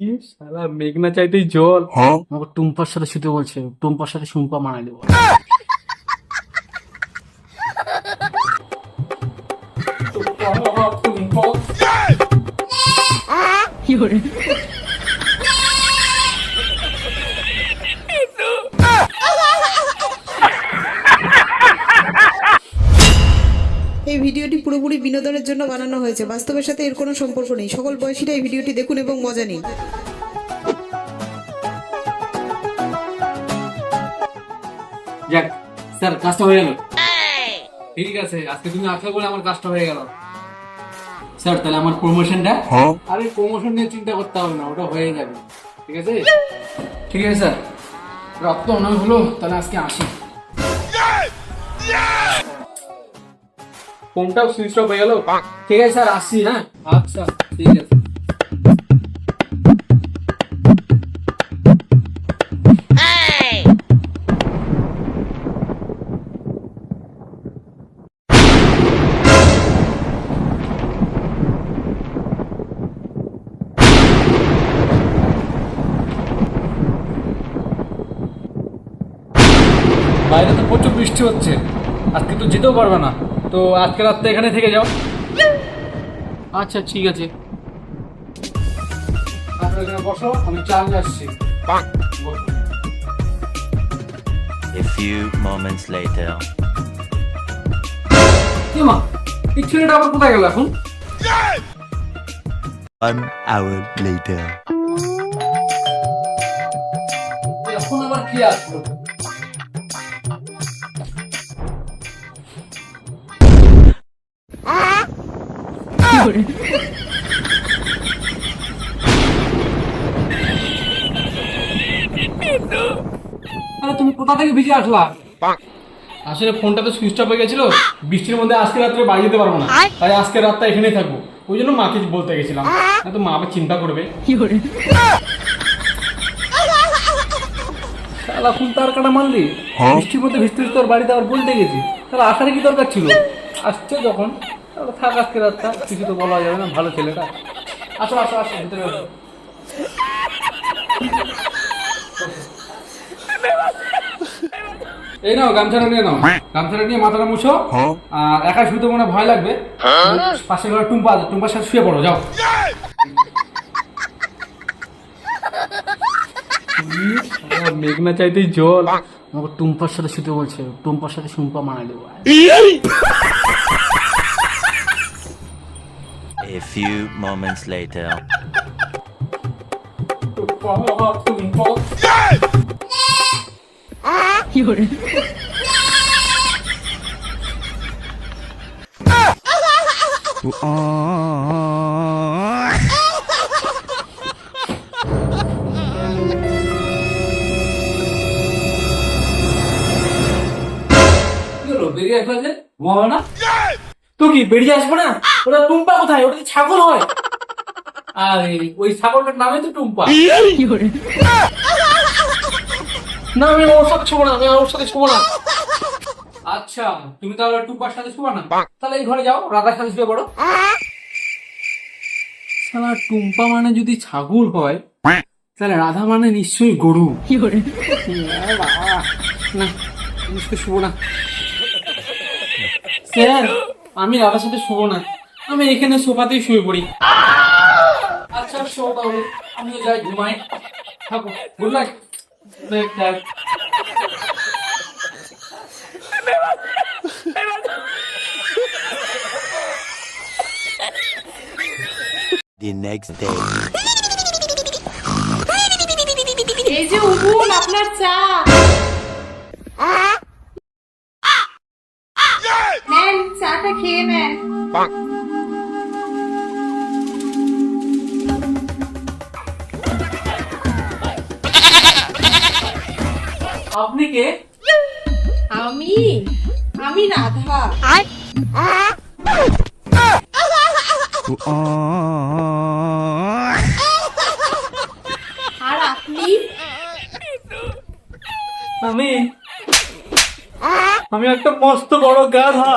শালা মেঘ না চাইতেই জল। আমাকে টুম্পার সাথে শুতে বলছে, টুম্পার সাথে সুম্পা মানাই দেবো। এই ভিডিওটি পুরোপুরি বিনোদনের জন্য বানানো হয়েছে, বাস্তবের সাথে এর কোনো সম্পর্ক নেই। সকল বয়সীরা এই ভিডিওটি দেখুন এবং মজা নিন। যাক স্যার, কাজটা হয়ে গেল। ঠিক আছে, আজকে তুমি আসলে বলে আমার কাজটা হয়ে গেল। স্যার তাহলে আমার প্রমোশনটা? আরে প্রমোশন নিয়ে চিন্তা করতে হবে না, ওটা হয়ে যাবে। ঠিক আছে ঠিক আছে স্যার, রাত তো অনেক হলো, তাহলে আজকে আসি। ফোনটাও সুইচ অফ হয়ে গেল। ঠিক আছে স্যার, আসছি। হ্যাঁ আচ্ছা ঠিক আছে। বাইরে তো প্রচুর বৃষ্টি হচ্ছে, আজকে তো যেতেও পারবে না, তো আজকে রাতটা এখানে থেকে যাও। আচ্ছা ঠিক আছে, আপনারা এখানে বসো, আমি চা নিয়ে আসছি। বসো। A few moments later. কি মা, এই ছেলেটা আবার কোথায় গেল এখন? 1 hour later. এখন আবার কি আসলো? আরে তুমি কোথা থেকে ভিজে আসলা? আসলে ফোনটা তো সুইচ অফ হয়ে গেছিল, বৃষ্টির মধ্যে আজকে রাত্রে বাড়ি যেতে পারবো না, তাই আজকে রাতটা এখানেই থাকবো। ওই জন্য মাকে বলতে গেছিলাম, না তো মা আবার চিন্তা করবে। শালা কোন তার কাটা মারলি? বৃষ্টির মধ্যে ভিজতে ভিজতে তোর বাড়িতে আবার বলতে গেছি, তাহলে আসার কি দরকার ছিল? আসছে যখন তাহলে থাক আজকে রাতটা, কিছু তো বলা যাবে না, ভালো ছেলেটা। আসো আসো আসো, ভিতরে আসো। এই নাও গামছাটা নিয়ে নাও, গামছাটা নিয়ে মাথাটা মুছো। আর একা শুতে মনে ভয় লাগবে, পাশে ঘরে টুম্পা আছে, টুম্পার সাথে শুয়ে পড়ো, যাও। মেঘ না চাইতেই জল, আমাকে টুম্পার সাথে শুতে বলছে, টুম্পার সাথে সুম্পা মানাই দেবো। A few moments later. বেরিয়ে আসবে যে ঘুমাবো না তো কি? বেরিয়ে আসবো না? ওটা টুম্পা কোথায়? ওটা ছাগল হয়। আরে ওই ছাগলটার নামে তো টুম্পা। না আমি ওর সাথে শোবো না, আমি ওর সাথে শোবো না। আচ্ছা তুমি তাহলে টুম্পার সাথে শোবো না, তাহলে এই ঘরে যাও, রাধার সাথে শুয়ে পড়ো। শালা টুম্পা মানে যদি ছাগল হয়, তাহলে রাধা মানে নিশ্চয়ই গরু। বাবা না, নিশ্চয়ই শুবো না। স্যার আমি রাধার সাথে শুবো না, আমি এখানে সোফাতেই শুয়ে পড়ি। আচ্ছা শো তাহলে, আমিও যাই ঘুমাই। থাকো, good night. The next day. এই যে উঠুন, আপনার চা নেন, চাটা খেয়ে নেন। আপনি কে? আমি আমি রাধা। আর আপনি? আমি একটা মস্ত বড় গাধা।